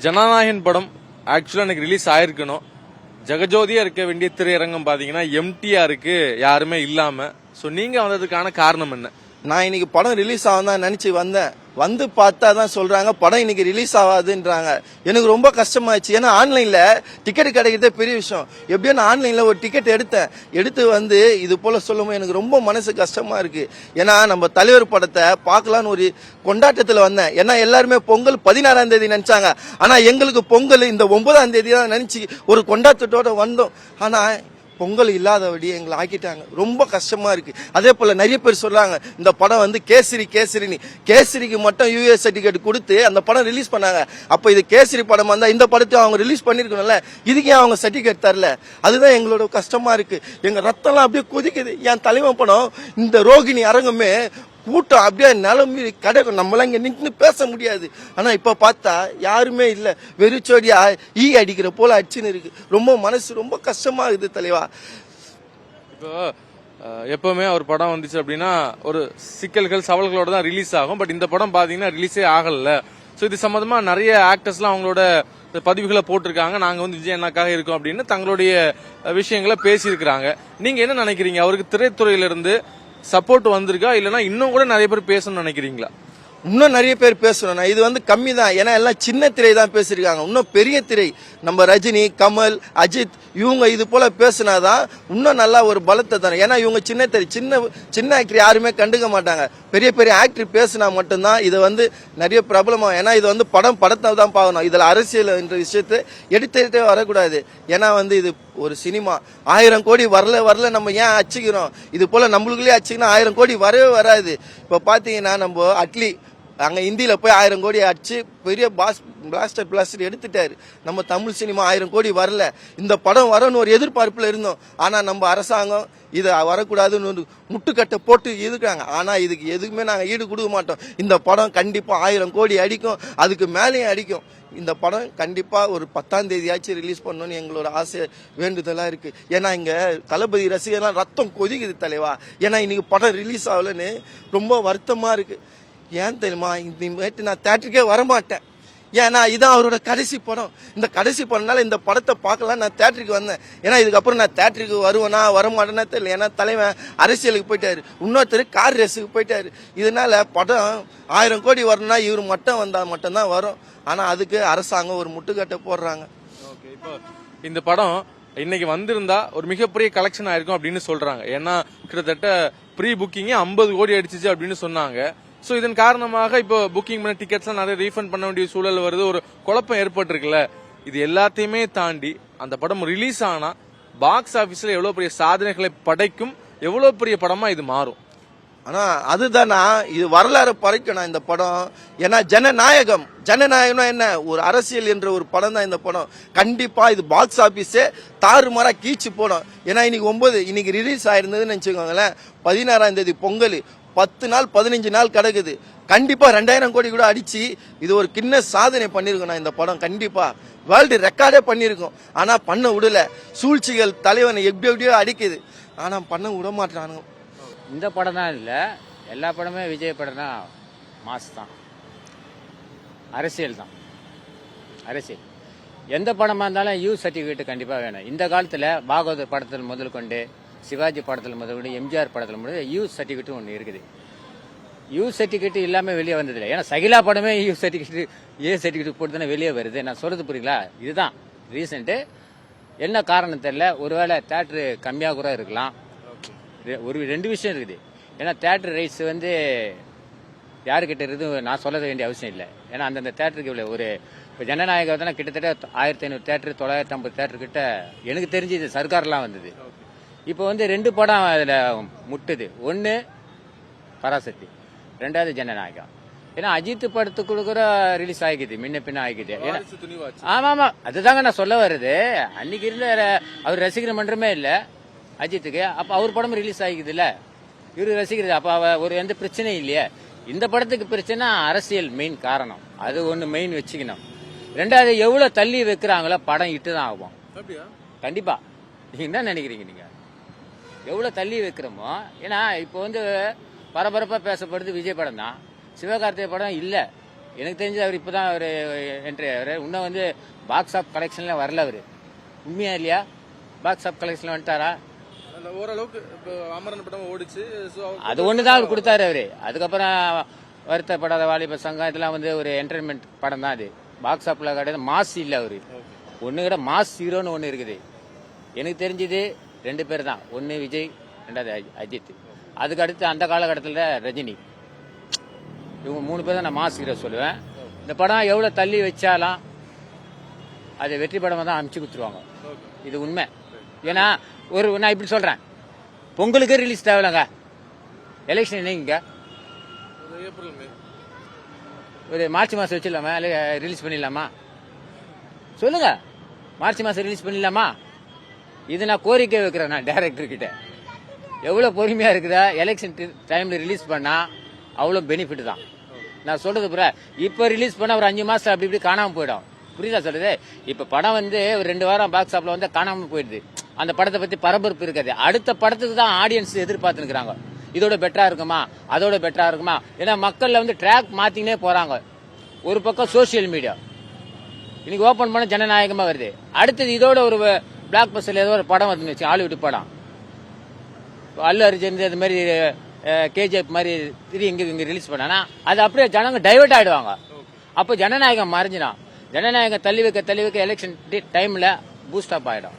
ஜனநாயகன் படம் ஆக்சுவலா எனக்கு ரிலீஸ் ஆயிருக்கணும். ஜெகஜோதியா இருக்க வேண்டிய திரையரங்கம் பாத்தீங்கன்னா எம்டியா இருக்கு, யாருமே இல்லாம. சோ நீங்க வந்ததுக்கான காரணம் என்ன? நான் இன்னைக்கு படம் ரிலீஸ் ஆகும் தான் நினைச்சு வந்தேன். வந்து பார்த்தா தான் சொல்றாங்க படம் இன்னைக்கு ரிலீஸ் ஆகாதுன்றாங்க. எனக்கு ரொம்ப கஷ்டமாயிடுச்சு. ஏன்னா ஆன்லைன்ல டிக்கெட் கிடைக்கிறதே பெரிய விஷயம். எப்படியோ நான் ஆன்லைன்ல ஒரு டிக்கெட் எடுத்து வந்து இது போல சொல்லும்போது எனக்கு ரொம்ப மனசு கஷ்டமா இருக்கு. ஏன்னா நம்ம தலைவர் படத்தை பார்க்கலான்னு ஒரு கொண்டாட்டத்தில் வந்தேன். ஏன்னா எல்லாருமே பொங்கல் 16ஆம் தேதி நினைச்சாங்க. ஆனா எங்களுக்கு பொங்கல் இந்த 9ஆம் தேதி தான் நினைச்சு ஒரு கொண்டாட்டத்தோட வந்தோம். ஆனா பொங்கல் இல்லாதபடி எங்களை ஆக்கிட்டாங்க. ரொம்ப கஷ்டமா இருக்கு. அதே போல நிறைய பேர் சொல்றாங்க இந்த படம் வந்து கேசரின்னு. கேசரிக்கு மட்டும் யூஎஸ் சர்டிபிகேட் கொடுத்து அந்த படம் ரிலீஸ் பண்ணாங்க. அப்ப இது கேசரி படம் வந்தா இந்த படத்தை அவங்க ரிலீஸ் பண்ணிருக்கணும்ல, இதுக்கே அவங்க சர்டிபிகேட் தரல. அதுதான் எங்களோட கஷ்டமா இருக்கு. எங்க ரத்தம்லாம் அப்படியே கொதிக்குது. என் தலைவன் படம் இந்த ரோகிணி அரங்கமே கூட்டம் அப்படியே நிலம்பி கிடைக்கும். நம்மளாம் இங்க நின்று பேச முடியாது. ஆனா இப்ப பார்த்தா யாருமே இல்ல, வெறிச்சோடியா ஈ அடிக்கிற போல அடிச்சுன்னு இருக்கு. ரொம்ப மனசு ரொம்ப கஷ்டமா இருக்குது தலைவா. இப்போ எப்பவுமே ஒரு படம் வந்துச்சு அப்படின்னா ஒரு சிக்கல்கள் சவால்களோட தான் ரிலீஸ் ஆகும். பட் இந்த படம் பாத்தீங்கன்னா ரிலீஸே ஆகல. சோ இது சம்பந்தமா நிறைய ஆக்டர்ஸ்லாம் அவங்களோட பதிவுகளை போட்டிருக்காங்க. நாங்க வந்து விஜய் அண்ணாக்காக இருக்கோம் அப்படின்னு தங்களுடைய விஷயங்களை பேசியிருக்கிறாங்க. நீங்க என்ன நினைக்கிறீங்க? அவருக்கு திரைத்துறையில இருந்து சப்போர்ட் வந்திருக்கா, இல்லனா இன்னும் கூட நிறைய பேர் பேசணும்னு நினைக்கிறீங்களா? இன்னும் நிறைய பேர் பேசணும். இது வந்து கம்மி தான். ஏன்னா எல்லாம் சின்ன திரை தான் பேசிருக்காங்க. இன்னும் பெரிய திரை நம்ம ரஜினி, கமல், அஜித் இவங்க இது போல பேசினாதான் இன்னும் நல்லா ஒரு பலத்தை தரும். ஏன்னா இவங்க சின்ன திரை சின்ன ஆக்டர் யாருமே கண்டுக்க மாட்டாங்க. பெரிய பெரிய ஆக்டர் பேசினா மட்டும்தான் இது வந்து நிறைய பிரபலமாகும். ஏன்னா இது வந்து படத்தை தான் பார்க்கணும். இதுல அரசியல் என்ற விஷயத்தை எடுத்துட்டே வரக்கூடாது. ஏன்னா வந்து இது ஒரு சினிமா. 1000 கோடி வரல நம்ம ஏன் அச்சுக்கிறோம்? இது போல நம்மளுக்குள்ளே அச்சுக்கணும் 1000 கோடி வரவே வராது. இப்ப பாத்தீங்கன்னா நம்ம அட்லி அங்க இந்தியில போய் 1000 கோடி அடிச்சு பெரிய பிளாஸ்டர் எடுத்துட்டாரு. நம்ம தமிழ் சினிமா 1000 கோடி வரல. இந்த படம் வரணும்னு ஒரு எதிர்பார்ப்புல இருந்தோம். ஆனா நம்ம அரசாங்கம் இதை வரக்கூடாதுன்னு முட்டுக்கட்டை போட்டு இருக்காங்க. ஆனா இதுக்கு எதுக்குமே நாங்க ஈடு கொடுக்க மாட்டோம். இந்த படம் கண்டிப்பா 1000 கோடி அடிக்கும், அதுக்கு மேலேயும் அடிக்கும். இந்த படம் கண்டிப்பா ஒரு 10ஆம் தேதியாச்சும் ரிலீஸ் பண்ணணும்னு எங்களோட ஆசை வேண்டுதலா இருக்கு. ஏன்னா இங்க தளபதி ரசிகர்லாம் ரத்தம் கொதிக்குது தலைவா. ஏன்னா இன்னைக்கு படம் ரிலீஸ் ஆகலன்னு ரொம்ப வருத்தமா இருக்கு. ஏன் தெரியுமா? இந்த நான் தேட்டருக்கே வரமாட்டேன். ஏன்னா இதான் அவரோட கடைசி படம். இந்த கடைசி படம்னால இந்த படத்தை பார்க்கலாம் நான் தேட்டருக்கு வந்தேன். ஏன்னா இதுக்கப்புறம் நான் தேட்டருக்கு வருவேனா வரமாட்டேன்னா தெரியல. ஏன்னா தலைவன் அரசியலுக்கு போயிட்டாரு, இன்னொருத்தர் கார் ரேஸுக்கு போயிட்டாரு. இதனால படம் 1000 கோடி வரணும்னா இவர் மட்டும் வந்தா மட்டும்தான் வரும். ஆனா அதுக்கு அரசாங்கம் ஒரு முட்டுக்கட்டை போடுறாங்க. இப்போ இந்த படம் இன்னைக்கு வந்திருந்தா ஒரு மிகப்பெரிய கலெக்ஷன் ஆயிருக்கும் அப்படின்னு சொல்றாங்க. ஏன்னா கிட்டத்தட்ட ப்ரீ புக்கிங் 50 கோடி அடிச்சிச்சு அப்படின்னு சொன்னாங்க. சோ இதன் காரணமாக இப்போ புக்கிங் பண்ண டிக்கெட்ஸ் நிறைய ரீஃபண்ட் பண்ண வேண்டிய சூழல் வருது. ஒரு குழப்பம் ஏற்பட்டிருக்குல்ல. இது எல்லாத்தையுமே தாண்டி அந்த படம் ரிலீஸ் ஆனா பாக்ஸ் ஆபீஸ்ல எவ்வளவு பெரிய சாதனைகளை படைக்கும், எவ்வளவு பெரிய படமா இது மாறும். ஆனா அதுதானா இது வரலாறு படைக்கணும் இந்த படம். ஏன்னா ஜனநாயகம்னா என்ன? ஒரு அரசியல் என்ற ஒரு படம் தான் இந்த படம். கண்டிப்பா இது பாக்ஸ் ஆபீஸே தாறுமாறா கீச்சு போடும். ஏன்னா இன்னைக்கு ரிலீஸ் ஆயிருந்ததுன்னு நினைச்சுக்கோங்களேன். 16ஆம் தேதி பொங்கல் 10 நாள் 15 நாள் கிடக்குது. கண்டிப்பா 2000 கோடி கூட அடிச்சு இது ஒரு கிண்ண சாதனை பண்ணிருக்கணும். இந்த படம் கண்டிப்பா வேர்ல்டு ரெக்கார்டே பண்ணிருக்கோம். ஆனா பண்ண விடல. சூழ்ச்சிகள் தலைவனை எப்படியோ அடிக்குது. ஆனா பண்ண விட மாட்டானுங்க. இந்த படம் தான் இல்ல, எல்லா படமே விஜய் படம் தான். மாஸ் தான், அரசியல் தான். அரசியல் எந்த படமா இருந்தாலும் யூ சர்டிபிகேட் கண்டிப்பா வேணும். இந்த காலத்துல பாகவதர் படத்தில் முதல் கொண்டு, சிவாஜி படத்தில் முதல் கொண்டு, எம்ஜிஆர் படத்தில் முதல் யூ சர்டிபிகேட் ஒன்று இருக்குது. யூ சர்டிபிகேட் இல்லாம வெளியே வந்ததில்லை. ஏன்னா சகிலா படமே யூ சர்டிபிகேட் ஏ சர்டிபிகேட் போட்டு தானே வெளியே வருது. நான் சொல்றது புரியுங்களா? இதுதான் ரீசெண்ட். என்ன காரணம் தெரியல. ஒருவேளை தேட்டரு கம்மியாக கூட இருக்கலாம். ஒரு 2 விஷயம் இருக்குது. ஏன்னா தேட்டர் ரைட்ஸ் வந்து யாருக்கிட்ட இருக்குது நான் சொல்ல வேண்டிய அவசியம் இல்லை. ஏன்னா அந்தந்த தேட்டருக்கு இவ்வளோ ஒரு இப்போ ஜனநாயகம் தானே கிட்டத்தட்ட 1500 தேட்டரு 950 தேட்டரு கிட்ட எனக்கு தெரிஞ்சு இது சர்க்கார்லாம் வந்தது. இப்போ வந்து 2 படம் அதில் முட்டுது. ஒன்று பராசக்தி, 2வது ஜனநாயகம். ஏன்னா அஜித் படத்துக்குள்ள கூட ரிலீஸ் ஆகிக்குது, முன்ன பின்ன ஆகிக்குது. ஆமா அதுதாங்க நான் சொல்ல வருது. அன்னைக்கு இருந்த அவர் ரசிகர் மன்றமே இல்லை அஜித்துக்கு. அப்ப அவர் படம் ரிலீஸ் ஆகிக்குது இல்ல, இவரு ரசிக்கிறது. அப்ப ஒரு எந்த பிரச்சனையும் இல்லையே. இந்த படத்துக்கு பிரச்சனை அரசியல் மெயின் காரணம். அது ஒண்ணு மெயின் வச்சுக்கணும். 2வது எவ்வளவு தள்ளி வைக்கிறாங்களோ படம் இட்டு தான் ஆகும். கண்டிப்பா. நீங்க என்ன நினைக்கிறீங்க? நீங்க எவ்வளவு தள்ளி வைக்கிறோமோ. ஏன்னா இப்போ வந்து பரபரப்பா பேசப்படுது விஜய் படம் தான். சிவகார்த்திகை படம் இல்ல. எனக்கு தெரிஞ்சு அவர் இப்பதான் அவர் என்ட்ரி ஆகிறார். இன்னும் வந்து பாக்ஸ் ஆஃப் கலெக்ஷன்ல வரல அவர். உண்மையா இல்லையா? பாக்ஸ் ஆஃப் கலெக்ஷன்ல வந்துட்டாரா? ஓரளவுக்கு இப்போ அமரன் படம் ஓடிச்சு. அது ஒண்ணுதான் அவர் கொடுத்தாரு அவரு. அதுக்கப்புறம் வருத்தப்படாத வாலிப சங்கம் இதெல்லாம் வந்து ஒரு என்டர்டைன்மெண்ட் படம் தான். அது பாக்ஸ் ஆஃப்ல கிடையாது, மாஸ் இல்ல அவரு. ஒண்ணு கிட்ட மாஸ் ஹீரோன்னு ஒண்ணு இருக்குது. எனக்கு தெரிஞ்சது 2 பேர் தான். ஒன்னு விஜய், 2வது அஜித். அதுக்கு அடுத்து அந்த காலகட்டத்தில் ரஜினி. இவங்க 3 பேர் தான் நான் மாஸ் ஹீரோ சொல்லுவேன். இந்த படம் எவ்வளவு தள்ளி வச்சாலும் அது வெற்றி படமா தான் அனுப்பிச்சு கொடுத்துருவாங்க. இது உண்மை. ஏன்னா நான் இப்படி சொல்றேன், பொங்கலுக்கு ரிலீஸ் தேவையில்லைங்க. எலெக்ஷன் என்னங்க? ஏப்ரல் மே ஒரு மார்ச் மாசம் வச்சிடலாமா? ரிலீஸ் பண்ணிடலாமா? சொல்லுங்க, மார்ச் மாசம் ரிலீஸ் பண்ணிடலாமா? இது நான் கோரிக்கை வைக்கிறேன் நான் டைரக்டர் கிட்ட. எவ்வளவு பொறுமையா இருக்குதா? எலெக்ஷன் டைம்ல ரிலீஸ் பண்ணா அவ்வளவு பெனிஃபிட் தான். நான் சொல்றது புற இப்ப ரிலீஸ் பண்ண ஒரு 5 மாசம் அப்படி இப்படி காணாம போயிடும். புரியுதா சொல்றது? இப்ப படம் வந்து ஒரு 2 வாரம் பாக்ஸ் ஆப்ல வந்து காணாம போயிடுது. அந்த படத்தை பத்தி பரபரப்பு இருக்காது. அடுத்த படத்துக்கு தான் ஆடியன்ஸ் எதிர்பார்த்து இருக்கிறாங்க. இதோட பெட்டரா இருக்குமா, அதோட பெட்டரா இருக்குமா? ஏன்னா மக்கள்ல வந்து ட்ராக் மாத்தினே போறாங்க. ஒரு பக்கம் சோசியல் மீடியா இன்னைக்கு ஓபன் பண்ண ஜனநாயகமா வருது. அடுத்தது இதோட ஒரு பிளாக் பஸ்டர் ஏதோ ஒரு படம் வந்துச்சு, ஹாலிவுட் படம். அல்லு அர்ஜுன் இது மாதிரி கேஜிஎஃப் மாதிரி இங்க ரிலீஸ் பண்ணா அது அப்படியே ஜனங்க டைவர்ட் ஆயிடுவாங்க. அப்போ ஜனநாயகம் மறைஞ்சிடும். ஜனநாயகம் தள்ளி வைக்க எலெக்ஷன் டைம்ல பூஸ்ட் அப் ஆயிடும்.